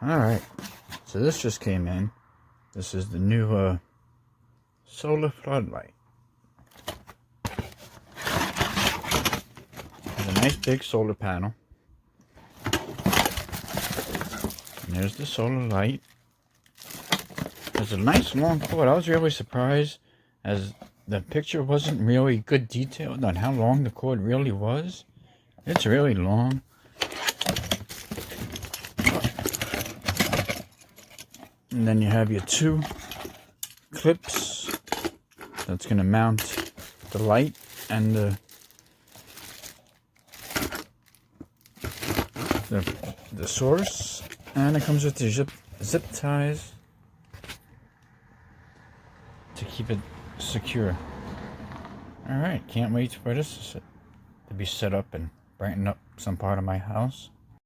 Alright, so this just came in. This is the new solar floodlight. Has a nice big solar panel. And there's the solar light. There's a nice long cord. I was really surprised, as the picture wasn't really good detailed on how long the cord really was. It's really long. And then you have your two clips that's going to mount the light and the source. And it comes with the zip ties to keep it secure. Alright, can't wait for this to be set up and brighten up some part of my house.